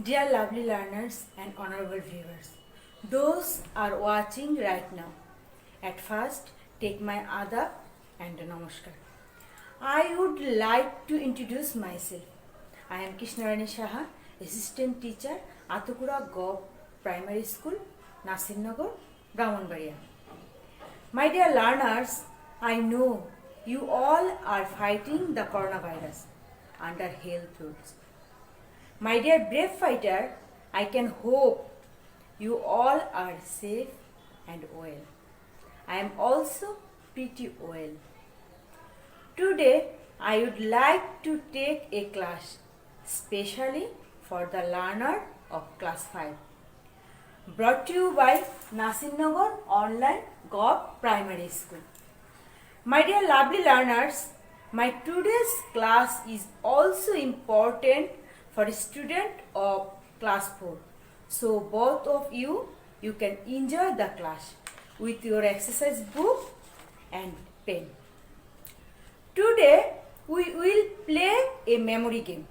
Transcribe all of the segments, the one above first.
Dear lovely learners and honorable viewers, those are watching right now. At first, take my adab and namaskar. I would like to introduce myself. I am Krishnarani Saha, Assistant Teacher, Atukura Gov Primary School, Nasirnagar, Brahmanbaria. My dear learners, I know you all are fighting the coronavirus under health rules. My dear brave fighter, I can hope you all are safe and well. I am also pretty well. Today, I would like to take a class specially for the learner of class 5. Brought to you by Nasirnagar Online Gov Primary School. My dear lovely learners, my today's class is also important for a student of class 4. So both of you can enjoy the class with your exercise book and pen. Today we will play a memory game.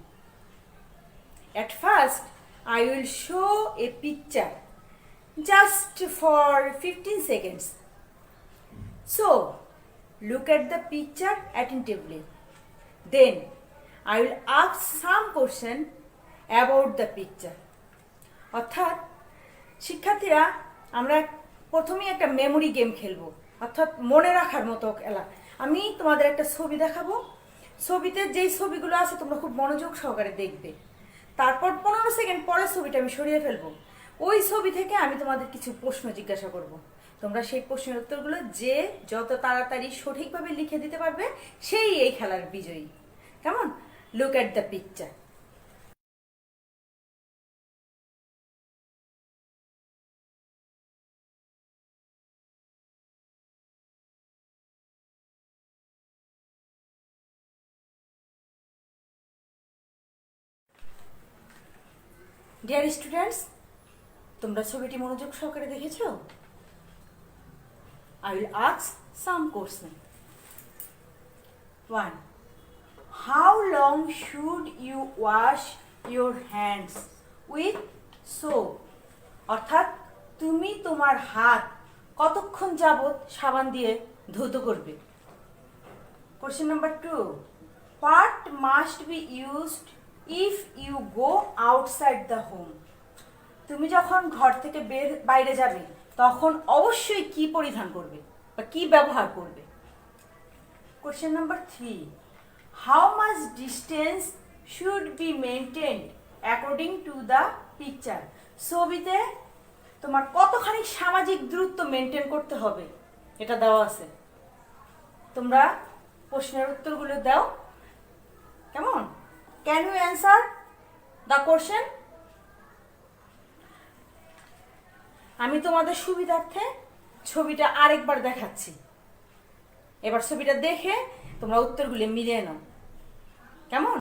At first I will show a picture just for 15 seconds. So look at the picture attentively. Then I will ask some question about the picture. অর্থাৎ শিক্ষার্থীরা আমরা প্রথমেই একটা memory game খেলবো, অর্থাৎ মনে রাখার মতো খেলা। আমি তোমাদের একটা ছবি দেখাবো, ছবিতে যেই ছবিগুলো আছে তোমরা খুব মনোযোগ সহকারে দেখবে। তারপর 15 সেকেন্ড পরে ছবিটা আমি সরিয়ে ফেলবো। ওই ছবি থেকে আমি তোমাদের কিছু প্রশ্ন জিজ্ঞাসা করব। তোমরা সেই প্রশ্নের উত্তরগুলো যে যত তাড়াতাড়ি সঠিকভাবে লিখে দিতে পারবে সেই এই খেলার বিজয়ী। কেমন? Look at the picture. Dear students, তোমরা ছবিটি মনোযোগ সহকারে দেখেছো? I will ask some question. 1. How long should you wash your hands with soap? অর্থাৎ তুমি তোমার হাত কতক্ষণ যাবত সাবান দিয়ে ধৌত করবে? Question number 2. What must be used if you go outside the home? তুমি যখন ঘর থেকে বাইরে যাবে তখন অবশ্যই কি পরিধান করবে বা কি ব্যবহার করবে? Question number 3. How much distance should be maintained according to the picture? ছবিতে তোমার কতখানি সামাজিক দূরত্ব মেনটেন করতে হবে এটা দেওয়া আছে। তোমরা প্রশ্নের উত্তরগুলো দাও। কেমন? Can you answer the question? আমি তোমাদের সুবিধার্থে ছবিটা আরেকবার দেখাচ্ছি। এবার ছবিটা দেখে তোমরা উত্তরগুলো মিলিয়ে নাও। কেমন?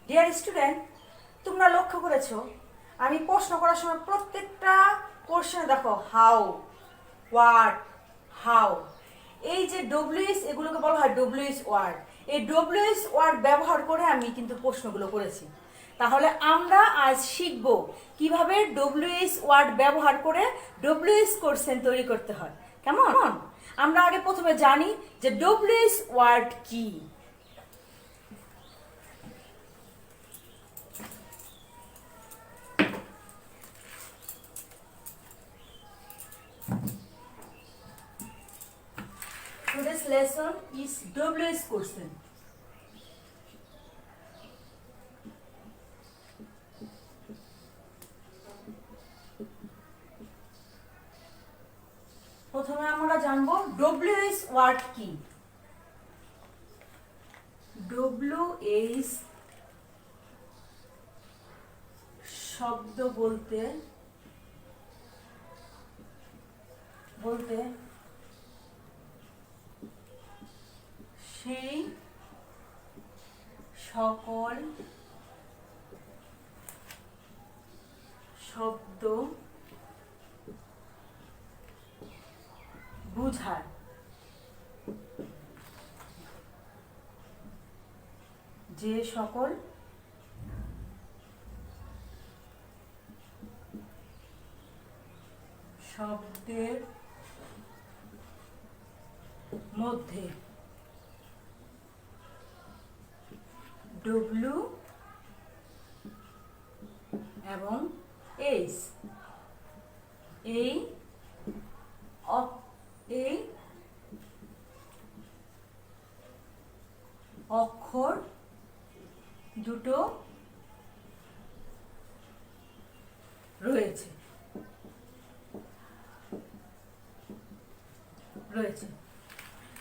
ডিয়ার স্টুডেন্ট, তোমরা লক্ষ্য করেছো আমি প্রশ্ন করার সময় প্রত্যেকটা কোশ্চেনে দেখো হাউ, হোয়াট, হাউ, এই যে ডব্লিউএস এগুলোকে বলা হয় ডব্লিউএস ওয়ার্ড। এই ডব্লিউএস ওয়ার্ড ব্যবহার করে আমি কিন্তু প্রশ্নগুলো করেছি। তাহলে আমরা আজ শিখব কিভাবে ডব্লিউএস ওয়ার্ড ব্যবহার করে ডব্লিউএস কোশ্চেন তৈরি করতে হয়। কেমন? আমরা আগে প্রথমে জানি যে ডব্লিউএস ওয়ার্ড কি। Today's lesson is WS question. প্রথমে আমরা জানবো WS ওয়ার্ড কি। WS শব্দ বলতে সেই সকল শব্দ বুঝায় যে সকল শব্দের মধ্যে ডব্লিউ এবং এইচ এই অক্ষর দুটো রয়েছে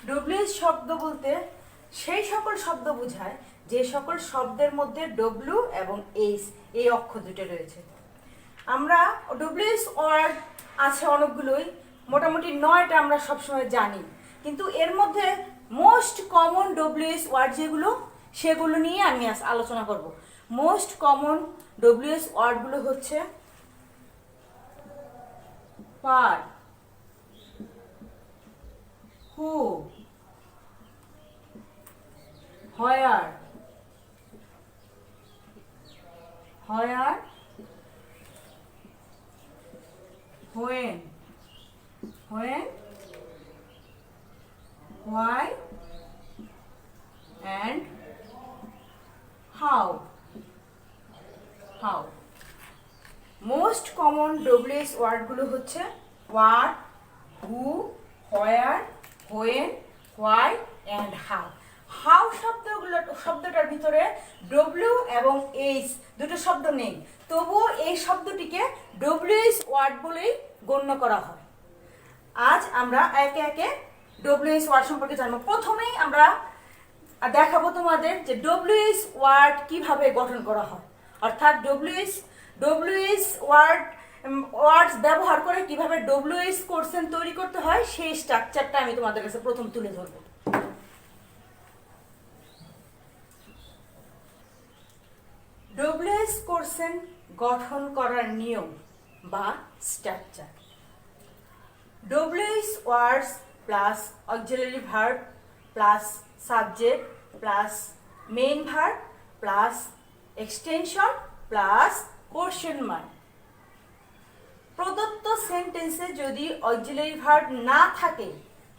ডব্লিউ শব্দ বলতে সেই সকল শব্দ বোঝায় যে সকল শব্দের মধ্যে ডব্লিউ এবং এইচ এই অক্ষর দুটো রয়েছে। আমরা ডব্লিউএস ওয়ার্ড আছে অনেকগুলোই, মোটামুটি 9টা আমরা সবসময় জানি, কিন্তু এর মধ্যে মোস্ট কমন ডব্লিউএস ওয়ার্ড যেগুলো সেগুলো নিয়ে আমি আলোচনা করব। মোস্ট কমন ডব্লিউএস ওয়ার্ডগুলো হচ্ছে পার, who, where, when, why and how. Most common WH ওয়ার্ডগুলো হচ্ছে what, who, where, when, why and how. How শব্দটার ভিতরে ডব্লিউ এবং এইচ দুটো শব্দ নেই, তবুও এই শব্দটিকে ডব্লিউএস ওয়ার্ড বলেই গণ্য করা হয়। আজ আমরা একে একে ডব্লিউএস ওয়ার্ড সম্পর্কে জানবো। প্রথমেই আমরা দেখাবো তোমাদের যে ডব্লিউএস ওয়ার্ড কিভাবে গঠন করা হয়, অর্থাৎ ডব্লিউএস ওয়ার্ডস ব্যবহার করে কিভাবে ডব্লিউএস কোশ্চেন তৈরি করতে হয় সেই স্ট্রাকচারটা আমি তোমাদের কাছে প্রথম তুলে ধরবো। ডব্লিউএস কোশ্চেন গঠন করার নিয়ম বা structure. WH words plus auxiliary verb plus subject plus main verb plus extension plus question mark. প্রদত্ত সেন্টেন্সে যদি অক্সিলারি ভার্ব না থাকে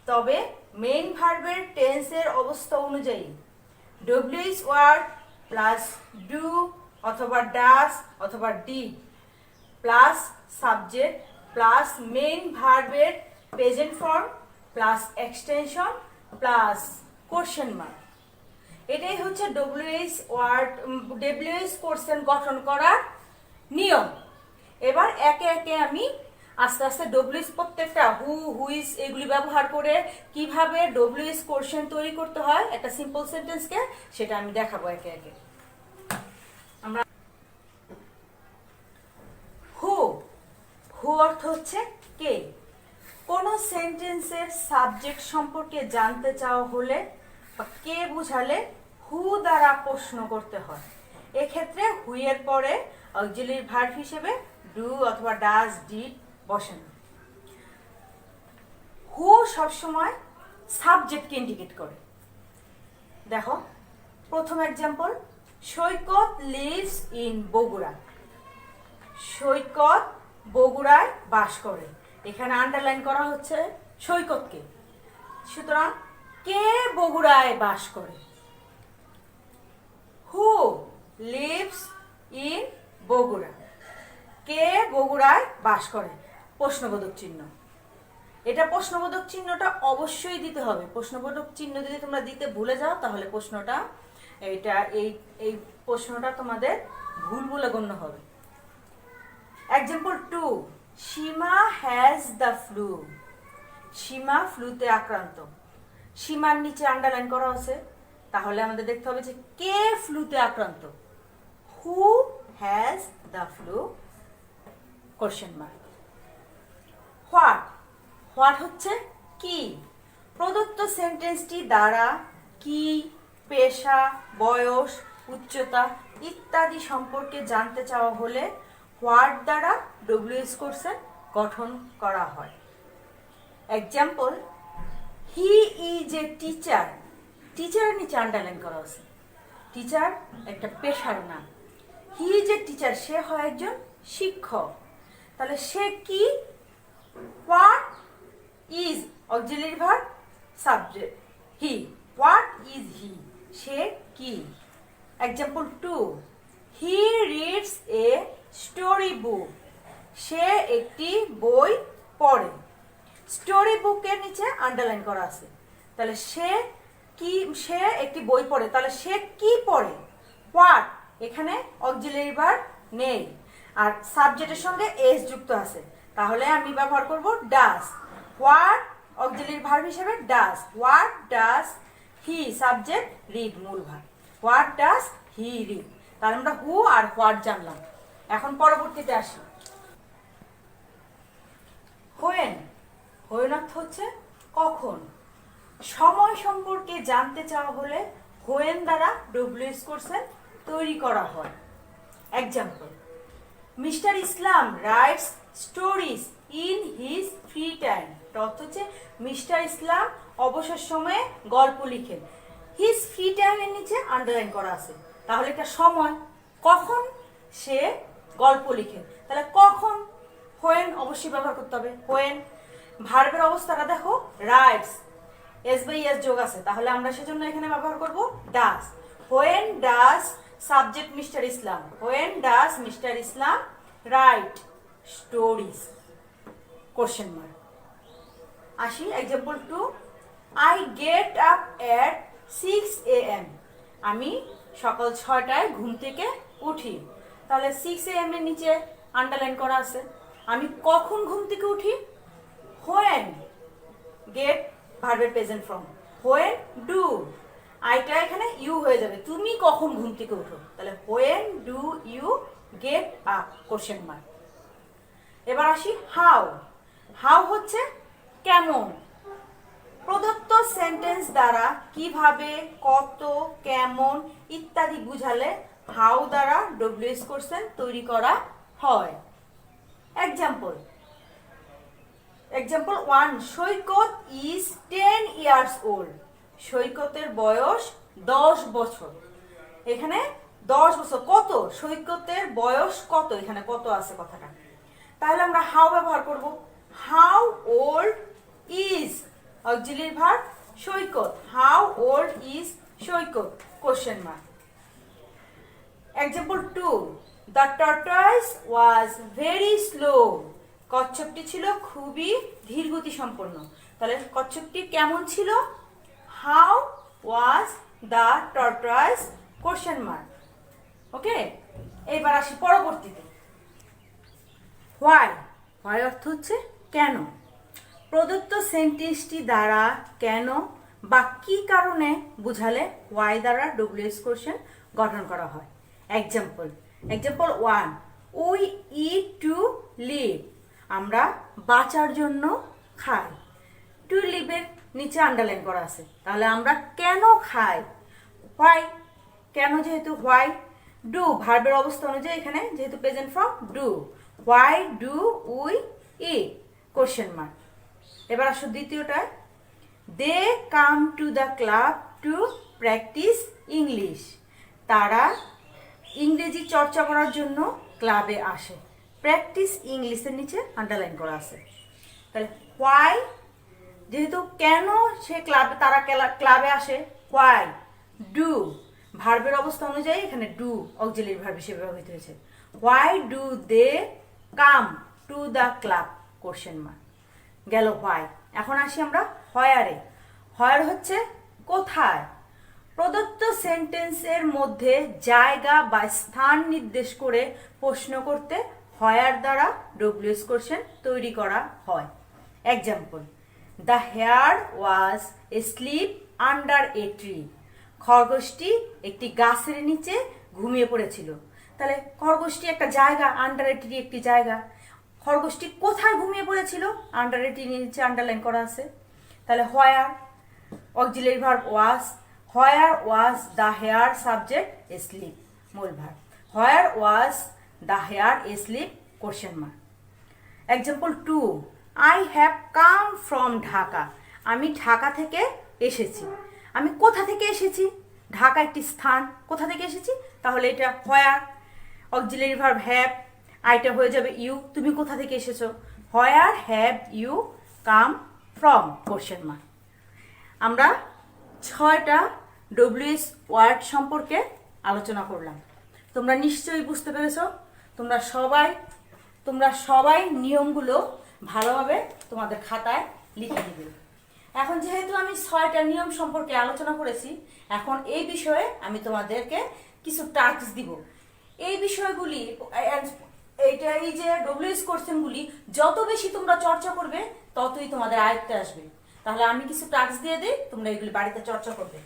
তবে মেইন ভার্বের টেন্সের অবস্থা অনুযায়ী ডব্লিউএস ওয়ার্ড প্লাস ডু অথবা ডাস অথবা did plus subject plus main ভার্বের present form plus extension plus question mark. এটাই হচ্ছে ডব্লিউএস কোশ্চেন গঠন করার নিয়ম। এবার একে একে আমি আস্তে আস্তে ডব্লিউএস প্রত্যেকটা হুইজ এগুলি ব্যবহার করে কিভাবে ডব্লিউএস কোশ্চেন তৈরি করতে হয় একটা সিম্পল সেন্টেন্সকে, সেটা আমি দেখাবো একে একে। আমরা হু অর্থ হচ্ছে কে। কোন সেন্টেন্সের সাবজেক্ট সম্পর্কে জানতে চাওয়া হলে বা কে বুঝালে হু দ্বারা প্রশ্ন করতে হয়। এক্ষেত্রে হু এর পরে অক্সিলারি ভার্ব হিসেবে ডু অথবা ডাজ, ডিড বসেন। হু সবসময় সাবজেক্টকে ইন্ডিকেট করে। দেখো প্রথম example, Saikat lives in Bogura. Saikat বগুড়ায় বাস করে, এখানে আন্ডারলাইন করা হচ্ছে সৈকতকে। সুতরাং কে বগুড়ায় বাস করে? হু লিভস ইন বগুড়া। কে বগুড়ায় বাস করে? প্রশ্নবোধক চিহ্ন। এটা প্রশ্নবোধক চিহ্নটা অবশ্যই দিতে হবে। প্রশ্নবোধক চিহ্ন যদি তোমরা দিতে ভুলে যাও তাহলে এই প্রশ্নটা তোমাদের ভুল বলে গণ্য হবে। Example 2, Seema has the flu. Seema ফ্লুতে আক্রান্ত। সীমার নিচে আন্ডারলাইন করা আছে, তাহলে আমাদের দেখতে হবে যে কে ফ্লুতে আক্রান্ত। Who has the flu? Question mark. What হচ্ছে কি। প্রদত্ত সেন্টেন্সটি দ্বারা কি, পেশা, বয়স, উচ্চতা ইত্যাদি সম্পর্কে জানতে চাওয়া হলে হোয়াট দ্বারা ডব্লিউএস কোর্সেন গঠন করা হয়। Example, he is a teacher. টিচারের নিচে আন্ডারলাইন করা আছে। টিচার একটা পেশার নাম। হি ইজ এ টিচার, সে হয় একজন শিক্ষক। তাহলে সে কি? What is auxiliary verb, subject he. What is he, সে কি? Example 2, he reads a story book. সে একটি বই পড়ে। স্টোরি বুকের নিচে আন্ডারলাইন করা আছে। তাহলে সে কি? সে একটি বই পড়ে। তাহলে সে কি পড়ে? হোয়াট, এখানে অক্সিলারি ভার্ব নেই আর সাবজেক্টের সঙ্গে এস যুক্ত আছে, তাহলে আমি ব্যবহার করব ডাস। হোয়াট অক্সিলারি ভার্ব হিসেবে does. What does he, subject read, মূল verb. What does he read. তাহলে আমরা হু আর হোয়াট জানলাম। এখন পরবর্তীতে আসি। হোয়েন। হোয়েন অর্থ হচ্ছে কখন। সময় সম্পর্কে জানতে চাওয়া হলে হোয়েন দ্বারা ডব্লিউএস কোর্সেন তৈরি করা হয়। Example, mister Islam rights stories in his free time. অর্থ হচ্ছে মিস্টার ইসলাম অবসর সময়ে গল্প লিখেন। হিজ ফ্রি টাইমের নিচে আন্ডারলাইন করা আছে, তাহলে এটা সময়, কখন সে গল্প লিখেন। তাহলে কখন, হোয়েন অবশ্যই ব্যবহার করতে হবে। হোয়েন। ভার্বের অবস্থাটা দেখো, রাইটস, এস বাই এস যোগ আছে, তাহলে আমরা সেজন্য এখানে ব্যবহার করব does. When does subject mister Islam. When does mister Islam write stories, question mark. আসি example 2, I get up at 6 AM। আমি সকাল 6টায় ঘুম থেকে উঠি। তাহলে 6 AM এর নিচে আন্ডারলাইন করা আছে। আমি কখন ঘুম থেকে উঠি? হোয়েন, গেট ভার্বের প্রেজেন্ট ফর্ম। হোয়েন ডু, আইটা এখানে ইউ হয়ে যাবে। তুমি কখন ঘুম থেকে উঠো? তাহলে when do you get up, question mark. এবার আসি হাউ। হাউ হচ্ছে কেমন। প্রদত্ত সেন্টেন্স দ্বারা কিভাবে, কত, কেমন ইত্যাদি বুঝালে হাউ দ্বারা ডব্লিউএস কোর্সেন তৈরি করা হয়। Example 1, Saikat is 10 years old। সৈকতের বয়স 10 বছর। এখানে 10 বছর কত? সৈকতের বয়স কত, এখানে কত আছে কথাটা। তাহলে আমরা হাউ ব্যবহার করব। How old is auxiliary verb Saikat. How old is Saikat, question mark. Example 2, the tortoise was very slow. কচ্ছপটি ছিল খুবই ধীরগতি সম্পন্ন। তাহলে কচ্ছপটি কেমন ছিল? How was the tortoise, question mark. Okay, এইবার আসি পরবর্তীতে। হোয়াই। হোয়াই অর্থ হচ্ছে কেন। প্রদত্ত সেন্টেন্সটি দ্বারা কেন বা কি কারণে বুঝালে হোয়াই দ্বারা ডব্লিউএস কোশ্চেন গঠন করা হয়। Example 1, we eat to live. আমরা বাঁচার জন্য খাই। টু লিভের নিচে আন্ডারলাইন করা আছে, তাহলে আমরা কেন খাই? হোয়াই, কেন যেহেতু হোয়াই। ডু ভার্বের অবস্থা অনুযায়ী এখানে যেহেতু present form do. Why do we eat, question mark. এবার আসো দ্বিতীয়টা, they come to the club to practise English. তারা ইংরেজি চর্চা করার জন্য ক্লাবে আসে। প্র্যাকটিস ইংলিশের নিচে আন্ডারলাইন করা আছে। তাহলে হোয়াই, যেহেতু কেন সে তারা ক্লাবে আসে, হোয়াই। ডু ভার্বের অবস্থা অনুযায়ী এখানে ডু অক্সিলারি ভার্ব হিসেবে ব্যবহৃত হয়েছে। Why do they come to the club, question mark. গেল হোয়াই। এখন আসি আমরা হোয়ারে। হোয়ার হচ্ছে কোথায়। প্রদত্ত সেন্টেন্সের মধ্যে জায়গা বা স্থান নির্দেশ করে প্রশ্ন করতে হোয়ার দ্বারা ডব্লিউএস কোশ্চেন তৈরি করা হয়। Example, the hare was asleep under a tree. খরগোশটি একটি গাছের নিচে ঘুমিয়ে পড়েছিল। তাহলে খরগোশটি একটা জায়গা, আন্ডার এ ট্রি একটি জায়গা। খরগোশটি কোথায় ঘুমিয়ে পড়েছিল? আন্ডার এ ট্রি নিচে আন্ডারলাইন করা আছে। তাহলে where auxiliary verb was. Where was the hare, subject asleep, মূল verb. Where was the hair asleep question mark. Example 2, I have come from Dhaka. আমি ঢাকা থেকে এসেছি। আমি কোথা থেকে এসেছি? ঢাকা একটি স্থান। কোথা থেকে এসেছি? তাহলে এটা হোয়ার, অক্সিলারি ভার্ব হ্যাভ, আইটা হয়ে যাবে ইউ। তুমি কোথা থেকে এসেছো? Where have you come from question mark. আমরা 6টা ডব্লিউএস ওয়ার্ড সম্পর্কে আলোচনা করলাম। তোমরা নিশ্চয়ই বুঝতে পেরেছো। তোমরা সবাই নিয়মগুলো ভালোভাবে তোমাদের খাতায় লিখে দিবে। এখন যেহেতু আমি 6টা নিয়ম সম্পর্কে আলোচনা করেছি, এখন এই বিষয়ে আমি তোমাদেরকে কিছু টাস্ক দিব। এই বিষয়গুলি এই যে ডব্লিউএস কোশ্চেনগুলি যত বেশি তোমরা চর্চা করবে ততই তোমাদের আয়ত্তে আসবে। তাহলে আমি কিছু টাস্ক দিয়ে দিই, তোমরা এগুলি বাড়িতে চর্চা করবে।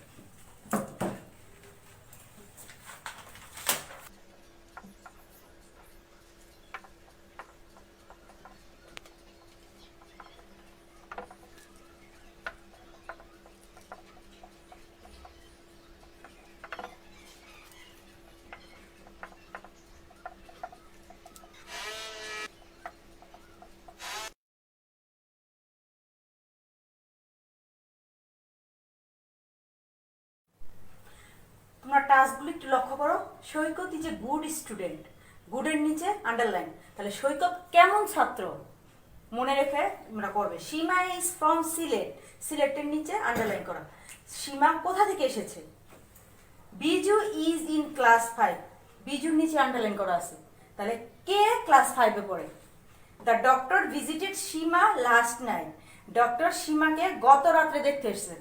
তোমরা টাস্কগুলি একটু লক্ষ্য করো। সৈকত ইজ এ গুড স্টুডেন্ট, গুডের নিচে আন্ডারলাইন। তাহলে সৈকত কেমন ছাত্র মনে রেখে তোমরা করবে। সীমা ইজ ফ্রম সিলেট, সিলেটের নিচে আন্ডারলাইন করা। সীমা কোথা থেকে এসেছে? বিজু ইজ ইন ক্লাস 5, বিজুর নিচে আন্ডারলাইন করা আছে। তাহলে কে ক্লাস 5-এ পড়ে? The doctor visited Seema last night, doctor সীমাকে গত রাত্রে দেখতে এসেছে।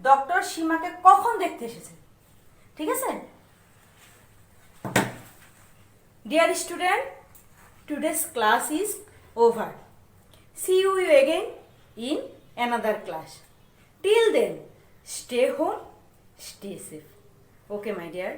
ডক্টর সীমাকে কখন দেখতে এসেছে? ঠিক আছে? Dear student, today's class is over. See you again in another class. Till then, stay home, stay safe. Okay, my dear.